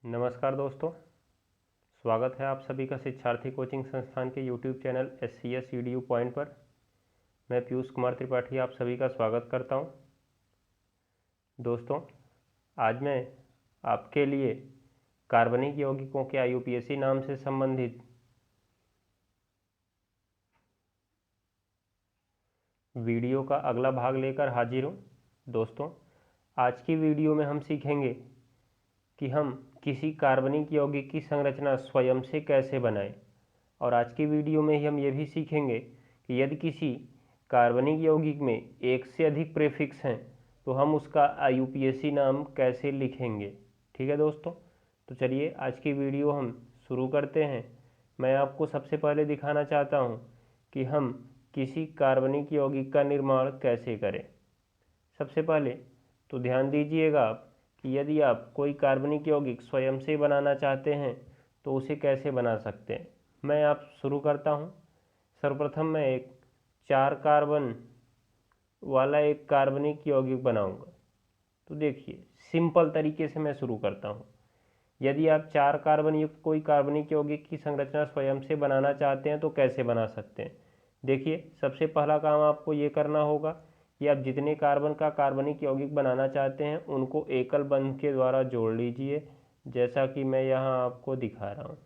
नमस्कार दोस्तों, स्वागत है आप सभी का शिक्षार्थी कोचिंग संस्थान के YouTube channel SCS EDU point पर। मैं पीयूष कुमार त्रिपाठी आप सभी का स्वागत करता हूं। दोस्तों, आज मैं आपके लिए कार्बनिक यौगिकों के IUPAC नाम से संबंधित वीडियो का अगला भाग लेकर हाजिर हूं। दोस्तों, आज की वीडियो में हम सीखेंगे कि हम किसी कार्बनिक यौगिक की संरचना स्वयं से कैसे बनाएं। और आज की वीडियो में ही हम ये भी सीखेंगे कि यदि किसी कार्बनिक यौगिक में एक से अधिक प्रीफिक्स हैं तो हम उसका IUPAC नाम कैसे लिखेंगे। ठीक है दोस्तों, तो चलिए आज की वीडियो हम शुरू करते हैं। मैं आपको सबसे पहले दिखाना चाहता हूँ कि हम किसी कार्बनिक यौगिक का निर्माण कैसे करें। सबसे पहले तो ध्यान दीजिएगा आप कि यदि आप कोई कार्बनिक यौगिक स्वयं से बनाना चाहते हैं तो उसे कैसे बना सकते हैं। मैं आप शुरू करता हूं। सर्वप्रथम मैं एक 4 कार्बन वाला एक कार्बनिक यौगिक बनाऊंगा। तो देखिए, सिंपल तरीके से मैं शुरू करता हूं। यदि आप 4 कार्बन युक्त कोई कार्बनिक यौगिक की संरचना स्वयं से बनाना चाहते हैं तो कैसे बना सकते हैं। देखिए, सबसे पहला काम आपको ये करना होगा कि आप जितने कार्बन का कार्बनिक यौगिक बनाना चाहते हैं उनको एकल बंध के द्वारा जोड़ लीजिए, जैसा कि मैं यहाँ आपको दिखा रहा हूँ।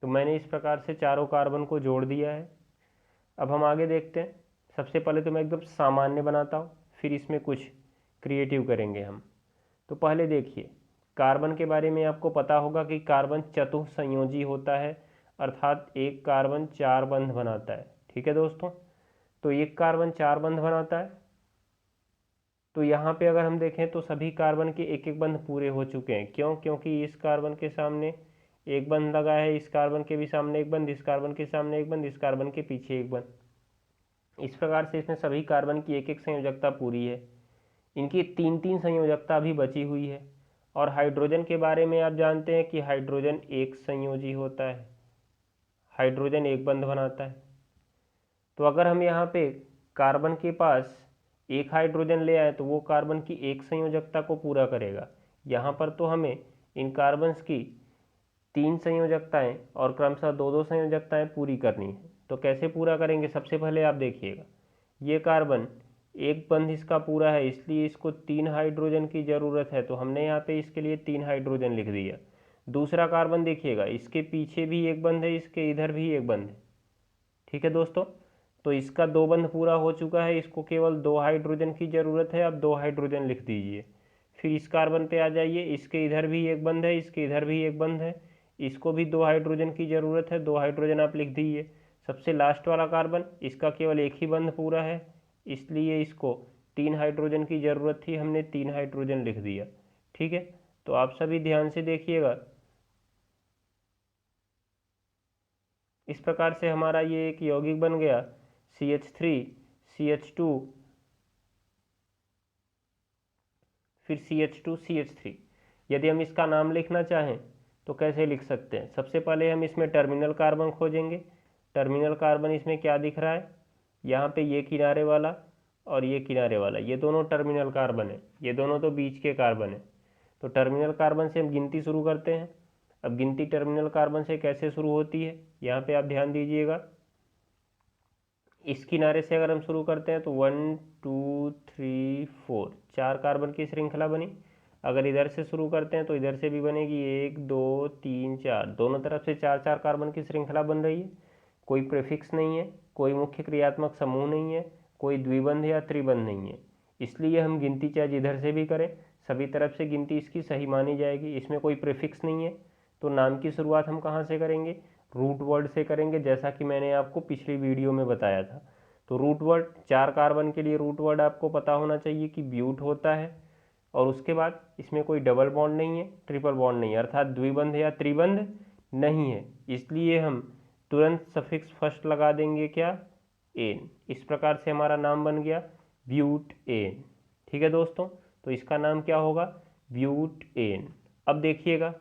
तो मैंने इस प्रकार से चारों कार्बन को जोड़ दिया है। अब हम आगे देखते हैं। सबसे पहले तो मैं एकदम सामान्य बनाता हूँ, फिर इसमें कुछ क्रिएटिव करेंगे हम। तो पहले देखिए, कार्बन के बारे में आपको पता होगा कि कार्बन चतुःसंयोजी होता है, अर्थात एक कार्बन 4 बंध बनाता है। ठीक है दोस्तों, तो एक कार्बन 4 बंध बनाता है। तो यहाँ पे अगर हम देखें तो सभी कार्बन के एक एक बंध पूरे हो चुके हैं। क्यों? क्योंकि इस कार्बन के सामने एक बंध लगा है, इस कार्बन के भी सामने एक बंध, इस कार्बन के सामने एक बंध, इस कार्बन के पीछे एक बंध। इस प्रकार से इसमें सभी कार्बन की एक एक संयोजकता पूरी है। इनकी 3-3 संयोजकता भी बची हुई है। और हाइड्रोजन के बारे में आप जानते हैं कि हाइड्रोजन एक संयोजी होता है, हाइड्रोजन एक बंध बनाता है। तो अगर हम यहाँ पे कार्बन के पास एक हाइड्रोजन ले आए तो वो कार्बन की एक संयोजकता को पूरा करेगा। यहाँ पर तो हमें इन कार्बन्स की 3 संयोजकताएं और क्रमशः 2-2 संयोजकताएं पूरी करनी है। तो कैसे पूरा करेंगे, सबसे पहले आप देखिएगा, ये कार्बन एक बंध इसका पूरा है, इसलिए इसको 3 हाइड्रोजन की ज़रूरत है। तो हमने यहाँ पे इसके लिए 3 हाइड्रोजन लिख दिया। दूसरा कार्बन देखिएगा, इसके पीछे भी एक बंध है, इसके इधर भी एक बंध है। ठीक है दोस्तों, तो इसका 2 बंध पूरा हो चुका है, इसको केवल 2 हाइड्रोजन की ज़रूरत है। अब 2 हाइड्रोजन लिख दीजिए। फिर इस कार्बन पे आ जाइए, इसके इधर भी एक बंध है, इसके इधर भी एक बंध है, इसको भी 2 हाइड्रोजन की ज़रूरत है। 2 हाइड्रोजन आप लिख दीजिए। सबसे लास्ट वाला कार्बन, इसका केवल एक ही बंध पूरा है, इसलिए इसको 3 हाइड्रोजन की ज़रूरत थी, हमने 3 हाइड्रोजन लिख दिया। ठीक है, तो आप सभी ध्यान से देखिएगा। इस प्रकार से हमारा ये एक यौगिक बन गया CH3 CH2 फिर CH2 CH3। यदि हम इसका नाम लिखना चाहें तो कैसे लिख सकते हैं। सबसे पहले हम इसमें टर्मिनल कार्बन खोजेंगे। टर्मिनल कार्बन इसमें क्या दिख रहा है, यहाँ पे ये किनारे वाला और ये किनारे वाला, ये दोनों टर्मिनल कार्बन है, ये दोनों तो बीच के कार्बन है। तो टर्मिनल कार्बन से हम गिनती शुरू करते हैं। अब गिनती टर्मिनल कार्बन से कैसे शुरू होती है, यहाँ पे आप ध्यान दीजिएगा। इस किनारे से अगर हम शुरू करते हैं तो 1 2 3 4 4 कार्बन की श्रृंखला बनी। अगर इधर से शुरू करते हैं तो इधर से भी बनेगी 1 2 3 4, दोनों तरफ से 4-4 कार्बन की श्रृंखला बन रही है। कोई प्रीफिक्स नहीं है, कोई मुख्य क्रियात्मक समूह नहीं है, कोई द्विबंध या त्रिबंध नहीं है, इसलिए हम गिनती चाहे जिधर से भी करें सभी तरफ से गिनती इसकी सही मानी जाएगी। इसमें कोई प्रीफिक्स नहीं है, तो नाम की शुरुआत हम कहाँ से करेंगे, रूट वर्ड से करेंगे, जैसा कि मैंने आपको पिछली वीडियो में बताया था। तो रूट वर्ड 4 कार्बन के लिए रूट वर्ड आपको पता होना चाहिए कि ब्यूट होता है। और उसके बाद इसमें कोई डबल बॉन्ड नहीं है, ट्रिपल बॉन्ड नहीं है, अर्थात द्विबंध या त्रिबंध नहीं है, इसलिए हम तुरंत सफिक्स फर्स्ट लगा देंगे, क्या, एन। इस प्रकार से हमारा नाम बन गया ब्यूट एन। ठीक है दोस्तों, तो इसका नाम क्या होगा, ब्यूट एन। अब देखिएगा,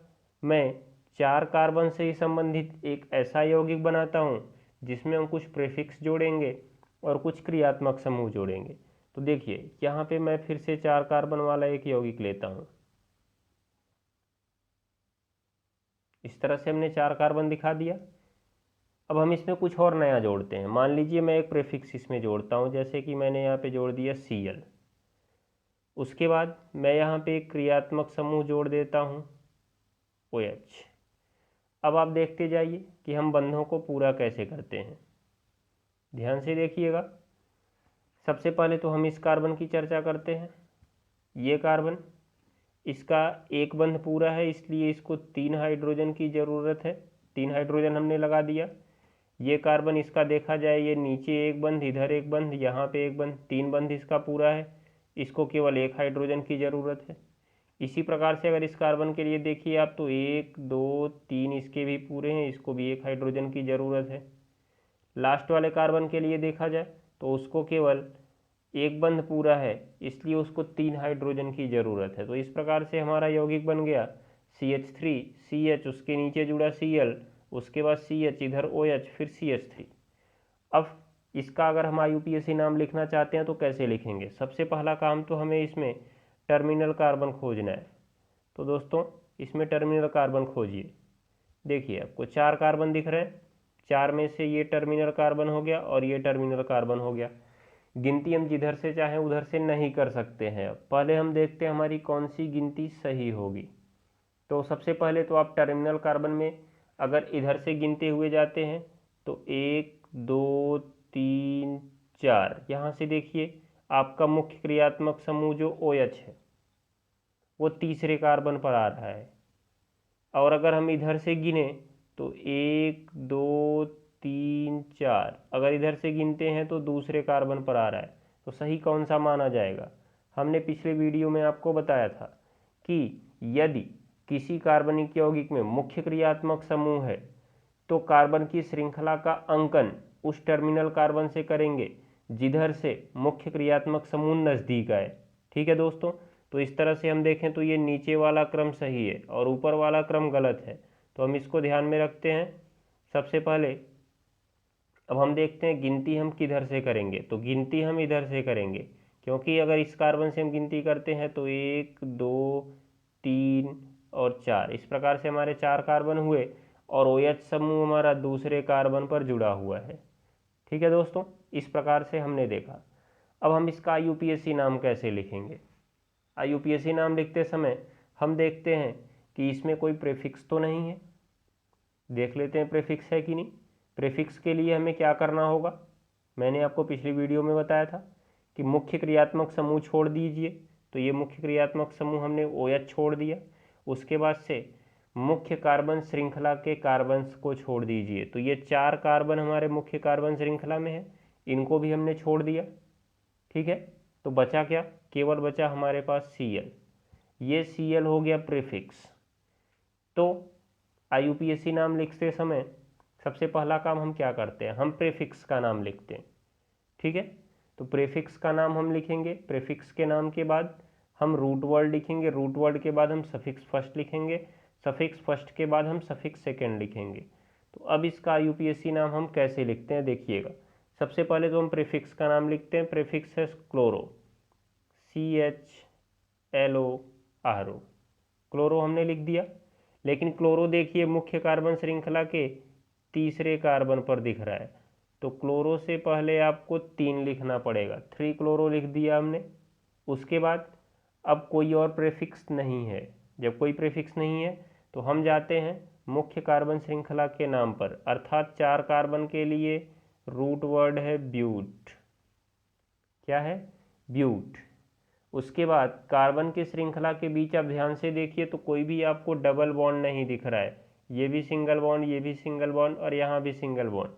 मैं 4 कार्बन से ही संबंधित एक ऐसा यौगिक बनाता हूँ जिसमें हम कुछ प्रीफिक्स जोड़ेंगे और कुछ क्रियात्मक समूह जोड़ेंगे। तो देखिए, यहाँ पे मैं फिर से 4 कार्बन वाला एक यौगिक लेता हूँ। इस तरह से हमने 4 कार्बन दिखा दिया। अब हम इसमें कुछ और नया जोड़ते हैं। मान लीजिए मैं एक प्रीफिक्स इसमें जोड़ता हूँ, जैसे कि मैंने यहाँ पे जोड़ दिया Cl। उसके बाद मैं यहाँ पे एक क्रियात्मक समूह जोड़ देता हूँ OH। अब आप देखते जाइए कि हम बंधों को पूरा कैसे करते हैं। ध्यान से देखिएगा। सबसे पहले तो हम इस कार्बन की चर्चा करते हैं। ये कार्बन, इसका एक बंध पूरा है, इसलिए इसको 3 हाइड्रोजन की ज़रूरत है। 3 हाइड्रोजन हमने लगा दिया। ये कार्बन, इसका देखा जाए, ये नीचे एक बंध, इधर एक बंध, यहाँ पे एक बंध, 3 बंध इसका पूरा है। इसको केवल 1 हाइड्रोजन की ज़रूरत है। इसी प्रकार से अगर इस कार्बन के लिए देखिए आप, तो 1 2 3 इसके भी पूरे हैं, इसको भी 1 हाइड्रोजन की ज़रूरत है। लास्ट वाले कार्बन के लिए देखा जाए तो उसको केवल एक बंध पूरा है, इसलिए उसको 3 हाइड्रोजन की ज़रूरत है। तो इस प्रकार से हमारा यौगिक बन गया CH3, CH, उसके नीचे जुड़ा Cl, उसके बाद CH, इधर OH, फिर CH3। अब इसका अगर हम IUPAC नाम लिखना चाहते हैं तो कैसे लिखेंगे? सबसे पहला काम तो हमें इसमें टर्मिनल कार्बन खोजना है। तो दोस्तों इसमें टर्मिनल कार्बन खोजिए। देखिए आपको 4 कार्बन दिख रहे हैं, 4 में से ये टर्मिनल कार्बन हो गया और ये टर्मिनल कार्बन हो गया। गिनती हम जिधर से चाहें उधर से नहीं कर सकते हैं। अब पहले हम देखते हैं हमारी कौन सी गिनती सही होगी। तो सबसे पहले तो आप टर्मिनल कार्बन में अगर इधर से गिनते हुए जाते हैं तो 1 2 3 4, यहाँ से देखिए आपका मुख्य क्रियात्मक समूह जो OH है वो तीसरे कार्बन पर आ रहा है। और अगर हम इधर से गिने तो 1 2 3 4, अगर इधर से गिनते हैं तो दूसरे कार्बन पर आ रहा है। तो सही कौन सा माना जाएगा? हमने पिछले वीडियो में आपको बताया था कि यदि किसी कार्बनिक यौगिक में मुख्य क्रियात्मक समूह है तो कार्बन की श्रृंखला का अंकन उस टर्मिनल कार्बन से करेंगे जिधर से मुख्य क्रियात्मक समूह नज़दीक आए। ठीक है दोस्तों, तो इस तरह से हम देखें तो ये नीचे वाला क्रम सही है और ऊपर वाला क्रम गलत है। तो हम इसको ध्यान में रखते हैं। सबसे पहले अब हम देखते हैं गिनती हम किधर से करेंगे। तो गिनती हम इधर से करेंगे, क्योंकि अगर इस कार्बन से हम गिनती करते हैं तो 1 2 3 और 4, इस प्रकार से हमारे 4 कार्बन हुए और OH समूह हमारा दूसरे कार्बन पर जुड़ा हुआ है। ठीक है दोस्तों, इस प्रकार से हमने देखा। अब हम इसका IUPAC नाम कैसे लिखेंगे? IUPAC नाम लिखते समय हम देखते हैं कि इसमें कोई प्रीफिक्स तो नहीं है। देख लेते हैं प्रीफिक्स है कि नहीं। प्रीफिक्स के लिए हमें क्या करना होगा? मैंने आपको पिछली वीडियो में बताया था कि मुख्य क्रियात्मक समूह छोड़ दीजिए। तो ये मुख्य क्रियात्मक समूह हमने OH छोड़ दिया। उसके बाद से मुख्य कार्बन श्रृंखला के कार्बन्स को छोड़ दीजिए। तो ये 4 कार्बन हमारे मुख्य कार्बन श्रृंखला में है, इनको भी हमने छोड़ दिया। ठीक है, तो बचा क्या? केवल बचा हमारे पास Cl। ये Cl हो गया प्रीफिक्स। तो IUPAC नाम लिखते समय सबसे पहला काम हम क्या करते हैं? हम प्रीफिक्स का नाम लिखते हैं। ठीक है, तो प्रीफिक्स का नाम हम लिखेंगे। प्रीफिक्स के नाम के बाद हम रूट वर्ड लिखेंगे। रूट वर्ड के बाद हम सफिक्स फर्स्ट लिखेंगे। सफिक्स फर्स्ट के बाद हम सफिक्स सेकेंड लिखेंगे। तो अब इसका IUPAC नाम हम कैसे लिखते हैं देखिएगा। सबसे पहले तो हम प्रीफिक्स का नाम लिखते हैं। प्रीफिक्स है क्लोरो, CHLO। क्लोरो हमने लिख दिया। लेकिन क्लोरो देखिए मुख्य कार्बन श्रृंखला के तीसरे कार्बन पर दिख रहा है, तो क्लोरो से पहले आपको 3 लिखना पड़ेगा। 3 क्लोरो लिख दिया हमने। उसके बाद अब कोई और प्रीफिक्स नहीं है। जब कोई प्रीफिक्स नहीं है तो हम जाते हैं मुख्य कार्बन श्रृंखला के नाम पर, अर्थात 4 कार्बन के लिए रूट वर्ड है ब्यूट। क्या है? ब्यूट। उसके बाद कार्बन की श्रृंखला के बीच आप ध्यान से देखिए तो कोई भी आपको डबल बॉन्ड नहीं दिख रहा है। ये भी सिंगल बॉन्ड, ये भी सिंगल बॉन्ड और यहाँ भी सिंगल बॉन्ड,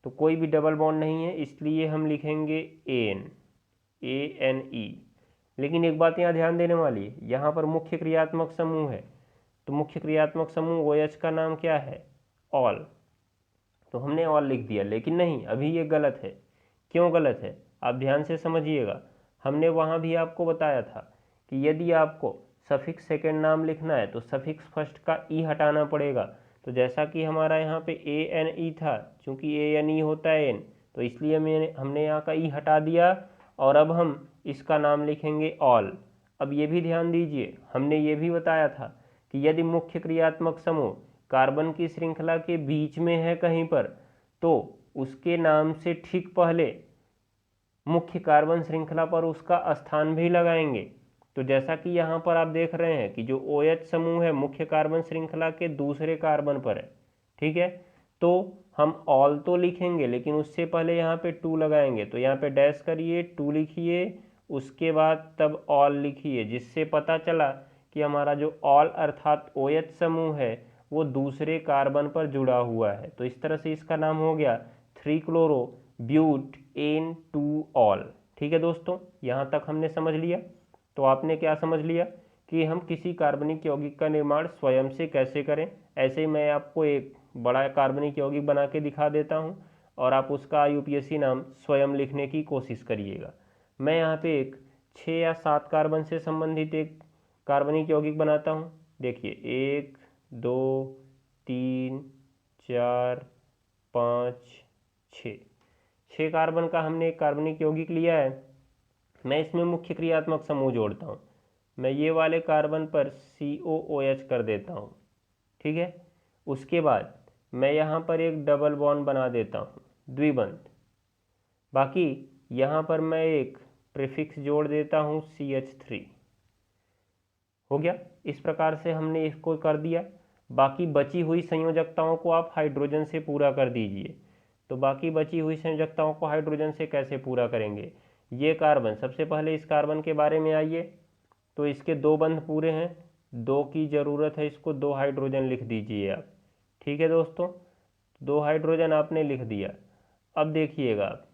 तो कोई भी डबल बॉन्ड नहीं है, इसलिए हम लिखेंगे ANE। लेकिन एक बात यहाँ ध्यान देने वाली है, यहाँ पर मुख्य क्रियात्मक समूह है, तो मुख्य क्रियात्मक समूह OH का नाम क्या है? ऑल। तो हमने ऑल लिख दिया, लेकिन नहीं, अभी ये गलत है। क्यों गलत है? आप ध्यान से समझिएगा। हमने वहाँ भी आपको बताया था कि यदि आपको सफिक्स सेकेंड नाम लिखना है तो सफिक्स फर्स्ट का ई हटाना पड़ेगा। तो जैसा कि हमारा यहाँ पे ANE था, चूँकि ANE होता है N, तो इसलिए हमने यहाँ का ई हटा दिया और अब हम इसका नाम लिखेंगे ऑल। अब ये भी ध्यान दीजिए, हमने ये भी बताया था कि यदि मुख्य क्रियात्मक समूह कार्बन की श्रृंखला के बीच में है कहीं पर, तो उसके नाम से ठीक पहले मुख्य कार्बन श्रृंखला पर उसका स्थान भी लगाएंगे। तो जैसा कि यहाँ पर आप देख रहे हैं कि जो OH समूह है मुख्य कार्बन श्रृंखला के दूसरे कार्बन पर है, ठीक है। तो हम ऑल तो लिखेंगे लेकिन उससे पहले यहाँ पे 2 लगाएंगे, तो यहाँ पे डैश करिए, 2 लिखिए, उसके बाद तब ऑल लिखिए, जिससे पता चला कि हमारा जो ऑल अर्थात OH समूह है वो दूसरे कार्बन पर जुड़ा हुआ है। तो इस तरह से इसका नाम हो गया 3-chloro-butane-2-ऑल। ठीक है दोस्तों, यहाँ तक हमने समझ लिया। तो आपने क्या समझ लिया कि हम किसी कार्बनिक यौगिक का निर्माण स्वयं से कैसे करें। ऐसे ही मैं आपको एक बड़ा कार्बनिक यौगिक बना के दिखा देता हूँ और आप उसका IUPAC नाम स्वयं लिखने की कोशिश करिएगा। मैं यहाँ पे एक 6 या 7 कार्बन से संबंधित एक कार्बनिक यौगिक बनाता हूँ। देखिए 1 2 3 4 5 6 कार्बन का हमने एक कार्बनिक यौगिक लिया है। मैं इसमें मुख्य क्रियात्मक समूह जोड़ता हूँ। मैं ये वाले कार्बन पर COOH कर देता हूँ, ठीक है। उसके बाद मैं यहाँ पर एक डबल बॉन्ड बना देता हूँ, द्विबंध। बाकी यहाँ पर मैं एक प्रीफिक्स जोड़ देता हूँ CH3। हो गया। इस प्रकार से हमने इसको कर दिया। बाकी बची हुई संयोजकताओं को आप हाइड्रोजन से पूरा कर दीजिए। तो बाकी बची हुई संयोजकताओं को हाइड्रोजन से कैसे पूरा करेंगे। ये कार्बन, सबसे पहले इस कार्बन के बारे में आइए। तो इसके 2 बंध पूरे हैं, 2 की ज़रूरत है, इसको 2 हाइड्रोजन लिख दीजिए आप। ठीक है दोस्तों, 2 हाइड्रोजन आपने लिख दिया। अब देखिएगा आप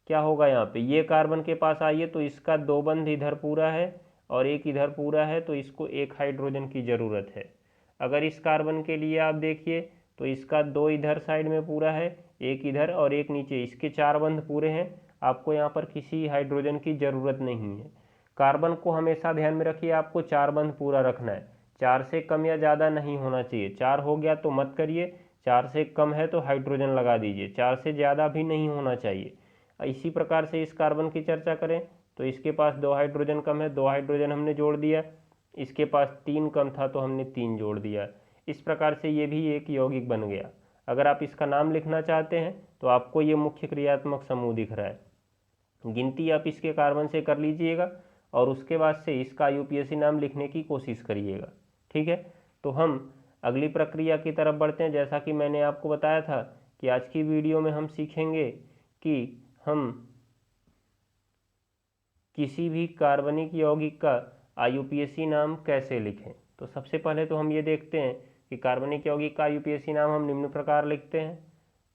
क्या होगा। यहाँ पे ये कार्बन के पास आइए, तो इसका 2 बंध इधर पूरा है और एक इधर पूरा है, तो इसको 1 हाइड्रोजन की ज़रूरत है। अगर इस कार्बन के लिए आप देखिए तो इसका 2 इधर साइड में पूरा है, एक इधर और एक नीचे, इसके 4 बंध पूरे हैं। आपको यहाँ पर किसी हाइड्रोजन की ज़रूरत नहीं है। कार्बन को हमेशा ध्यान में रखिए, आपको 4 बंध पूरा रखना है। 4 से कम या ज़्यादा नहीं होना चाहिए। 4 हो गया तो मत करिए, 4 से कम है तो हाइड्रोजन लगा दीजिए, 4 से ज़्यादा भी नहीं होना चाहिए। इसी प्रकार से इस कार्बन की चर्चा करें तो इसके पास 2 हाइड्रोजन कम है, 2 हाइड्रोजन हमने जोड़ दिया। इसके पास 3 कम था तो हमने 3 जोड़ दिया। इस प्रकार से ये भी एक यौगिक बन गया। अगर आप इसका नाम लिखना चाहते हैं तो आपको ये मुख्य क्रियात्मक समूह दिख रहा है। गिनती आप इसके कार्बन से कर लीजिएगा और उसके बाद से इसका IUPAC नाम लिखने की कोशिश करिएगा। ठीक है, तो हम अगली प्रक्रिया की तरफ बढ़ते हैं। जैसा कि मैंने आपको बताया था कि आज की वीडियो में हम सीखेंगे कि हम किसी भी कार्बनिक यौगिक का IUPAC नाम कैसे लिखें। तो सबसे पहले तो हम ये देखते हैं कि कार्बनिक यौगिक का IUPAC नाम हम निम्न प्रकार लिखते हैं।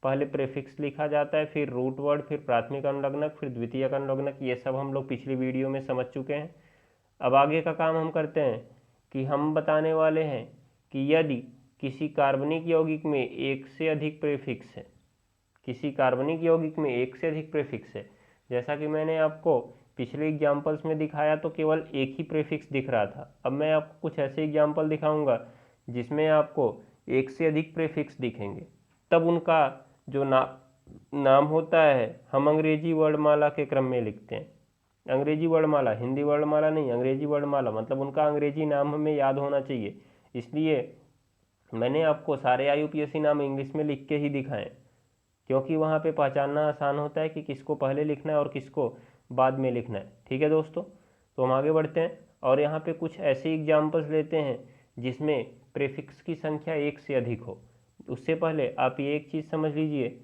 पहले प्रीफिक्स लिखा जाता है, फिर रूट वर्ड, फिर प्राथमिक अनुलग्नक, फिर द्वितीयक अनुलग्नक। ये सब हम लोग पिछली वीडियो में समझ चुके हैं। अब आगे का काम हम करते हैं कि हम बताने वाले हैं कि यदि किसी कार्बनिक यौगिक में एक से अधिक प्रीफिक्स है, किसी कार्बनिक यौगिक में एक से अधिक प्रीफिक्स है, जैसा कि मैंने आपको पिछले एग्जाम्पल्स में दिखाया तो केवल एक ही प्रीफिक्स दिख रहा था। अब मैं आपको कुछ ऐसे एग्जाम्पल दिखाऊंगा जिसमें आपको एक से अधिक प्रीफिक्स दिखेंगे। तब उनका जो नाम होता है हम अंग्रेजी वर्णमाला के क्रम में लिखते हैं। अंग्रेजी वर्णमाला, हिंदी वर्णमाला नहीं, अंग्रेजी वर्णमाला, मतलब उनका अंग्रेजी नाम हमें याद होना चाहिए। इसलिए मैंने आपको सारे IUPAC नाम इंग्लिश में लिख के ही दिखाएं, क्योंकि वहाँ पे पहचानना आसान होता है कि किसको पहले लिखना है और किसको बाद में लिखना है। ठीक है दोस्तों, तो हम आगे बढ़ते हैं और यहाँ पे कुछ ऐसे एग्जाम्पल्स लेते हैं जिसमें प्रीफिक्स की संख्या एक से अधिक हो। उससे पहले आप ये एक चीज़ समझ लीजिए,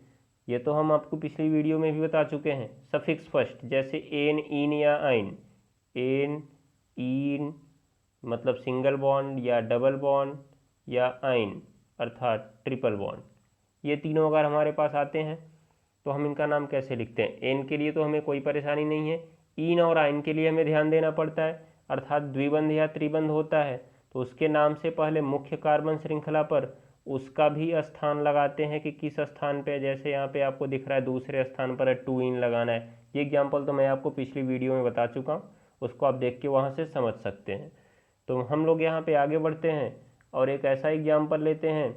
ये तो हम आपको पिछली वीडियो में भी बता चुके हैं। सफिक्स फर्स्ट, जैसे एन, इन या आइन। एन, इन मतलब सिंगल बॉन्ड या डबल बॉन्ड, या आइन अर्थात ट्रिपल बॉन्ड। ये तीनों अगर हमारे पास आते हैं तो हम इनका नाम कैसे लिखते हैं। एन के लिए तो हमें कोई परेशानी नहीं है। इन और आइन के लिए हमें ध्यान देना पड़ता है, अर्थात द्विबंध या त्रिबंध होता है तो उसके नाम से पहले मुख्य कार्बन श्रृंखला पर उसका भी स्थान लगाते हैं कि किस स्थान पे। जैसे यहाँ पे आपको दिख रहा है दूसरे स्थान पर 2 इन लगाना है। ये एग्जाम्पल तो मैं आपको पिछली वीडियो में बता चुका हूँ, उसको आप देख के वहाँ से समझ सकते हैं। तो हम लोग यहाँ पे आगे बढ़ते हैं और एक ऐसा एग्जाम्पल लेते हैं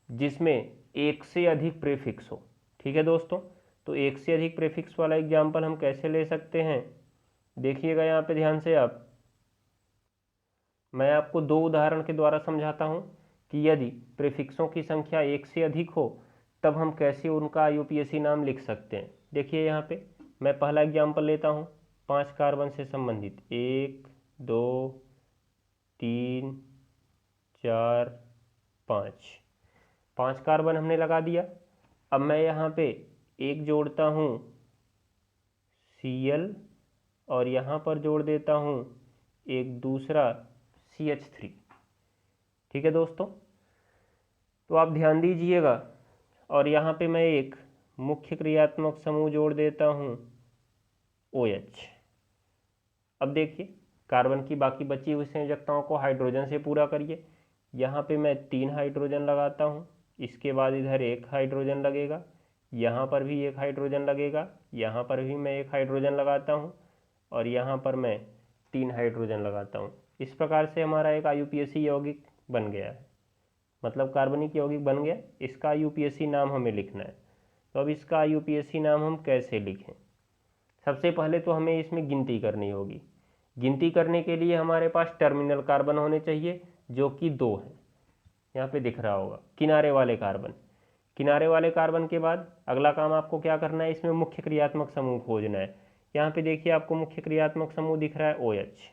जिसमें एक से अधिक प्रीफिक्स हो। ठीक है दोस्तों, तो एक से अधिक प्रीफिक्स वाला एग्जाम्पल हम कैसे ले सकते हैं, देखिएगा यहाँ पे ध्यान से आप। मैं आपको दो उदाहरण के द्वारा समझाता हूँ कि यदि प्रीफिक्सों की संख्या एक से अधिक हो तब हम कैसे उनका IUPAC नाम लिख सकते हैं। देखिए यहाँ पे मैं पहला एग्जाम्पल लेता हूँ 5 कार्बन से संबंधित, 1 2 3 4 5 कार्बन हमने लगा दिया। अब मैं यहाँ पे एक जोड़ता हूँ Cl और यहाँ पर जोड़ देता हूँ एक दूसरा CH3। ठीक है दोस्तों, तो आप ध्यान दीजिएगा। और यहाँ पे मैं एक मुख्य क्रियात्मक समूह जोड़ देता हूँ OH। अब देखिए कार्बन की बाकी बची हुई संयोजकताओं को हाइड्रोजन से पूरा करिए। यहाँ पे मैं 3 हाइड्रोजन लगाता हूँ, इसके बाद इधर एक हाइड्रोजन लगेगा, यहाँ पर भी एक हाइड्रोजन लगेगा, यहाँ पर भी मैं एक हाइड्रोजन लगाता हूँ और यहाँ पर मैं 3 हाइड्रोजन लगाता हूँ। इस प्रकार से हमारा एक IUPAC यौगिक बन गया है, मतलब कार्बनिक यौगिक बन गया। इसका IUPAC नाम हमें लिखना है। तो अब इसका IUPAC नाम हम कैसे लिखें? सबसे पहले तो हमें इसमें गिनती करनी होगी। गिनती करने के लिए हमारे पास टर्मिनल कार्बन होने चाहिए जो कि 2 हैं। यहाँ पे दिख रहा होगा किनारे वाले कार्बन। किनारे वाले कार्बन के बाद अगला काम आपको क्या करना है, इसमें मुख्य क्रियात्मक समूह खोजना है। यहाँ पे देखिए आपको मुख्य क्रियात्मक समूह दिख रहा है OH।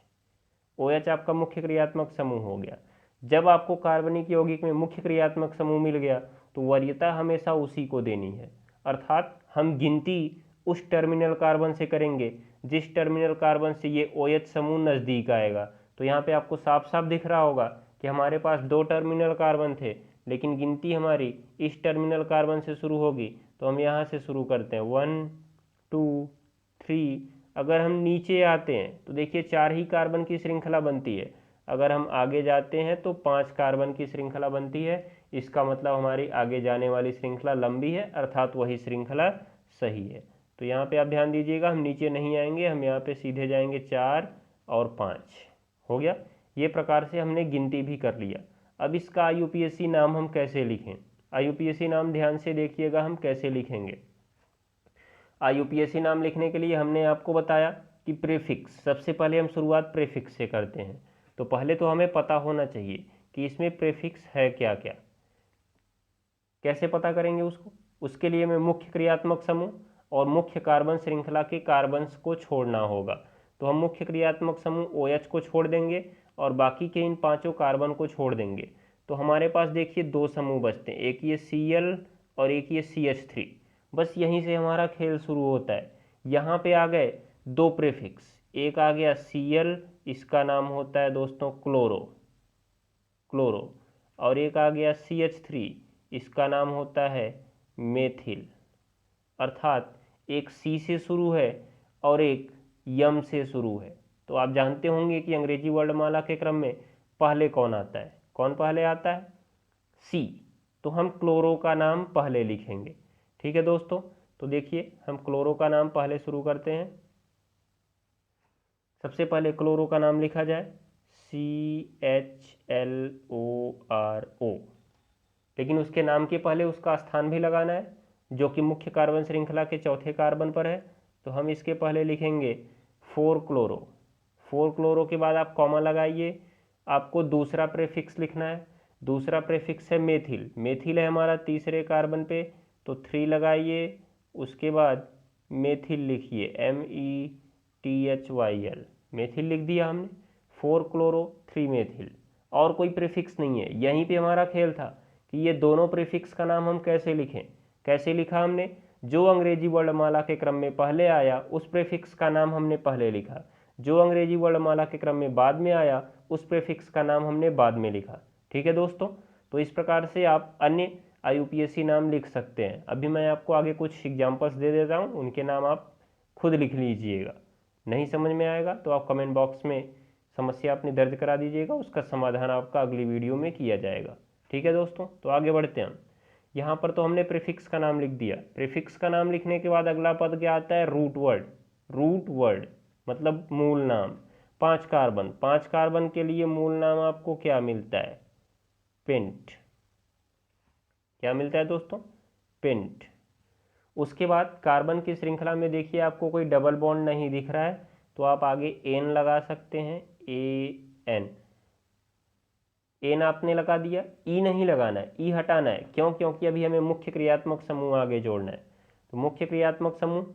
OH आपका मुख्य क्रियात्मक समूह हो गया। जब आपको कार्बनिक यौगिक में मुख्य क्रियात्मक समूह मिल गया तो वरीयता हमेशा उसी को देनी है, अर्थात हम गिनती उस टर्मिनल कार्बन से करेंगे जिस टर्मिनल कार्बन से ये OH समूह नज़दीक आएगा। तो यहाँ पे आपको साफ साफ दिख रहा होगा कि हमारे पास 2 टर्मिनल कार्बन थे, लेकिन गिनती हमारी इस टर्मिनल कार्बन से शुरू होगी। तो हम यहाँ से शुरू करते हैं 1 2 3। अगर हम नीचे आते हैं तो देखिए 4 ही कार्बन की श्रृंखला बनती है। अगर हम आगे जाते हैं तो 5 कार्बन की श्रृंखला बनती है। इसका मतलब हमारी आगे जाने वाली श्रृंखला लंबी है, अर्थात वही श्रृंखला सही है। तो यहाँ पे आप ध्यान दीजिएगा, हम नीचे नहीं आएंगे, हम यहाँ पे सीधे जाएंगे 4 और 5। हो गया। ये प्रकार से हमने गिनती भी कर लिया। अब इसका IUPAC नाम हम कैसे लिखें? IUPAC नाम ध्यान से देखिएगा हम कैसे लिखेंगे। IUPAC नाम लिखने के लिए हमने आपको बताया कि प्रीफिक्स, सबसे पहले हम शुरुआत प्रीफिक्स से करते हैं। तो पहले तो हमें पता होना चाहिए कि इसमें प्रीफिक्स है क्या क्या। कैसे पता करेंगे उसको? उसके लिए हमें मुख्य क्रियात्मक समूह और मुख्य कार्बन श्रृंखला के कार्बन्स को छोड़ना होगा। तो हम मुख्य क्रियात्मक समूह OH को छोड़ देंगे और बाकी के इन 5 कार्बन को छोड़ देंगे। तो हमारे पास देखिए 2 समूह बचते हैं, एक ये Cl और एक ये CH3। बस यहीं से हमारा खेल शुरू होता है। यहाँ पे आ गए 2 प्रीफिक्स, एक आ गया Cl, इसका नाम होता है दोस्तों क्लोरो, और एक आ गया CH3, इसका नाम होता है मेथिल। अर्थात एक C से शुरू है और एक यम से शुरू है। तो आप जानते होंगे कि अंग्रेजी वर्णमाला के क्रम में पहले कौन आता है? कौन पहले आता है? C। तो हम क्लोरो का नाम पहले लिखेंगे। ठीक है दोस्तों, तो देखिए हम क्लोरो का नाम पहले शुरू करते हैं। सबसे पहले क्लोरो का नाम लिखा जाए CHLORO, लेकिन उसके नाम के पहले उसका स्थान भी लगाना है जो कि मुख्य कार्बन श्रृंखला के चौथे कार्बन पर है। तो हम इसके पहले लिखेंगे 4 क्लोरो। 4 क्लोरो के बाद आप कॉमा लगाइए, आपको दूसरा प्रीफिक्स लिखना है। दूसरा प्रीफिक्स है मेथिल। मेथिल है हमारा तीसरे कार्बन पे, तो 3 लगाइए। उसके बाद मेथिल लिखिए METHYL, मेथिल लिख दिया हमने। 4 क्लोरो 3 मेथिल, और कोई प्रीफिक्स नहीं है। यहीं पे हमारा खेल था कि ये दोनों प्रीफिक्स का नाम हम कैसे लिखें। कैसे लिखा हमने? जो अंग्रेजी वर्णमाला के क्रम में पहले आया उस प्रीफिक्स का नाम हमने पहले लिखा, जो अंग्रेजी वर्णमाला के क्रम में बाद में आया उस प्रीफिक्स का नाम हमने बाद में लिखा। ठीक है दोस्तों, तो इस प्रकार से आप अन्य IUPAC नाम लिख सकते हैं। अभी मैं आपको आगे कुछ एग्जाम्पल्स दे देता हूँ, उनके नाम आप खुद लिख लीजिएगा। नहीं समझ में आएगा तो आप कमेंट बॉक्स में समस्या अपनी दर्ज करा दीजिएगा, उसका समाधान आपका अगली वीडियो में किया जाएगा। ठीक है दोस्तों, तो आगे बढ़ते हैं हम। यहाँ पर तो हमने प्रीफिक्स का नाम लिख दिया। प्रीफिक्स का नाम लिखने के बाद अगला पद क्या आता है? Root word. रूट वर्ड मतलब मूल नाम। 5 कार्बन, 5 कार्बन के लिए मूल नाम आपको क्या मिलता है? पेंट। क्या मिलता है दोस्तों? पेंट। उसके बाद कार्बन की श्रृंखला में देखिए आपको कोई डबल बॉन्ड नहीं दिख रहा है, तो आप आगे एन लगा सकते हैं, AN। एन आपने लगा दिया, ई नहीं लगाना है, ई हटाना है। क्यों? क्योंकि अभी हमें मुख्य क्रियात्मक समूह आगे जोड़ना है। तो मुख्य क्रियात्मक समूह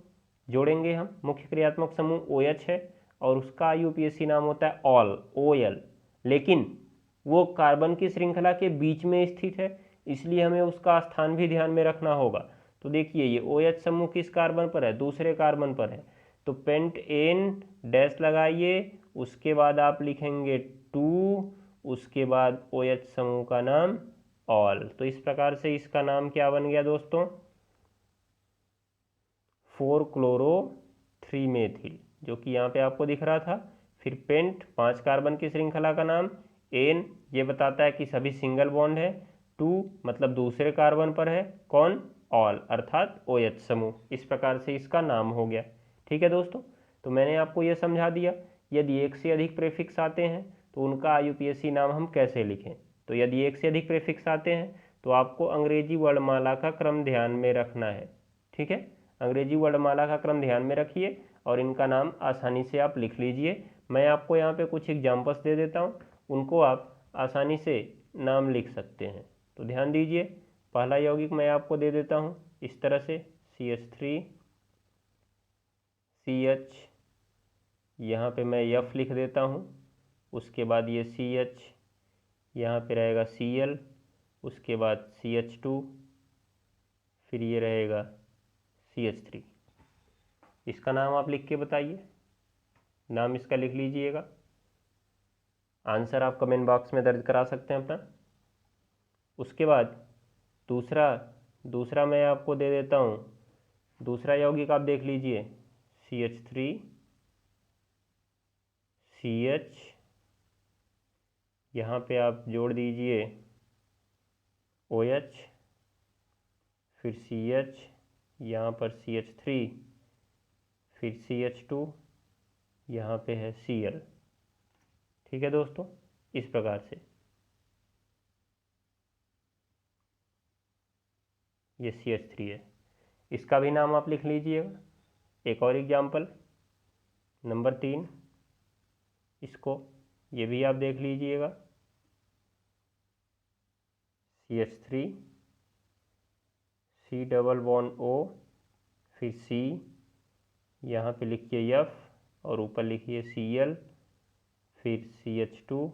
जोड़ेंगे हम। मुख्य क्रियात्मक समूह OH है और उसका IUPAC नाम होता है ऑल, OL, लेकिन वो कार्बन की श्रृंखला के बीच में स्थित है, इसलिए हमें उसका स्थान भी ध्यान में रखना होगा। तो देखिए ये OH समूह किस कार्बन पर है? दूसरे कार्बन पर है। तो पेंट एन डैश लगाइए, उसके बाद आप लिखेंगे 2, उसके बाद OH समूह का नाम ऑल। तो इस प्रकार से इसका नाम क्या बन गया दोस्तों? 4-क्लोरो-3-मेथिल, जो कि यहाँ पे आपको दिख रहा था। फिर पेंट 5 कार्बन की श्रृंखला का नाम, एन ये बताता है कि सभी सिंगल बॉन्ड है, 2 मतलब दूसरे कार्बन पर है, कौन? ऑल अर्थात OH समूह। इस प्रकार से इसका नाम हो गया। ठीक है दोस्तों, तो मैंने आपको ये समझा दिया। यदि एक से अधिक प्रीफिक्स आते हैं तो उनका IUPAC नाम हम कैसे लिखें। तो यदि एक से अधिक प्रीफिक्स आते हैं तो आपको अंग्रेजी वर्णमाला का क्रम ध्यान में रखना है। ठीक है, अंग्रेजी वर्णमाला का क्रम ध्यान में रखिए और इनका नाम आसानी से आप लिख लीजिए। मैं आपको यहाँ पे कुछ एग्जाम्पल्स दे देता हूँ, उनको आप आसानी से नाम लिख सकते हैं। तो ध्यान दीजिए, पहला यौगिक मैं आपको दे देता हूँ इस तरह से, CH3 CH, यहाँ पे मैं F लिख देता हूँ। उसके बाद ये CH, यहाँ पे रहेगा Cl, उसके बाद CH2, फिर ये रहेगा CH3। इसका नाम आप लिख के बताइए, नाम इसका लिख लीजिएगा। आंसर आप कमेंट बॉक्स में दर्ज करा सकते हैं अपना। उसके बाद दूसरा मैं आपको दे देता हूँ। दूसरा यौगिक आप देख लीजिए, CH3 CH, यहाँ पे आप जोड़ दीजिए OH, फिर CH, यहाँ पर CH3, फिर CH2, यहाँ पे है Cl। ठीक है दोस्तों, इस प्रकार से ये CH3 है, इसका भी नाम आप लिख लीजिएगा। एक और एग्जाम्पल नंबर 3, इसको ये भी आप देख लीजिएगा, CH3 C double bond O, फिर C, यहाँ पे लिखिए F और ऊपर लिखिए Cl, फिर CH2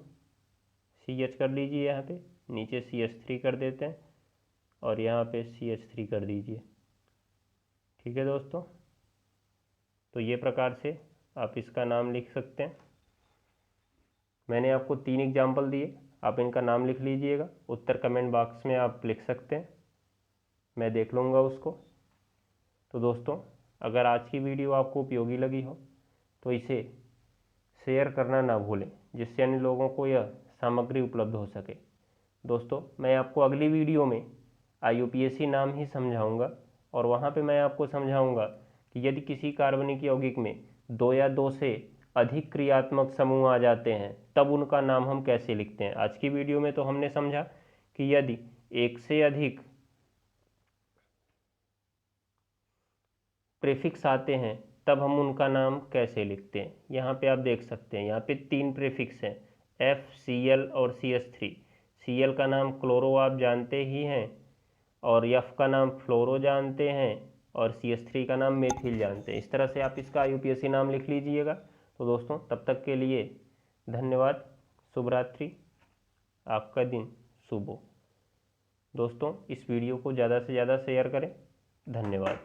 CH कर लीजिए, यहाँ पे नीचे CH3 कर देते हैं और यहाँ पे CH3 कर दीजिए। ठीक है दोस्तों, तो ये प्रकार से आप इसका नाम लिख सकते हैं। मैंने आपको 3 एग्जाम्पल दिए, आप इनका नाम लिख लीजिएगा। उत्तर कमेंट बॉक्स में आप लिख सकते हैं, मैं देख लूँगा उसको। तो दोस्तों, अगर आज की वीडियो आपको उपयोगी लगी हो तो इसे शेयर करना ना भूलें, जिससे अन्य लोगों को यह सामग्री उपलब्ध हो सके। दोस्तों, मैं आपको अगली वीडियो में IUPAC नाम ही समझाऊंगा और वहाँ पे मैं आपको समझाऊंगा कि यदि किसी कार्बनिक यौगिक में 2 या 2 से अधिक क्रियात्मक समूह आ जाते हैं तब उनका नाम हम कैसे लिखते हैं। आज की वीडियो में तो हमने समझा कि यदि एक से अधिक प्रीफिक्स आते हैं तब हम उनका नाम कैसे लिखते हैं। यहाँ पे आप देख सकते हैं, यहाँ पे 3 प्रीफिक्स हैं, FCl और CH3। Cl का नाम क्लोरो आप जानते ही हैं और F का नाम फ्लोरो जानते हैं और CH3 का नाम मेथिल जानते हैं। इस तरह से आप इसका IUPAC नाम लिख लीजिएगा। तो दोस्तों, तब तक के लिए धन्यवाद, शुभ रात्रि, आपका दिन शुभ हो। दोस्तों, इस वीडियो को ज़्यादा से ज़्यादा शेयर करें। धन्यवाद।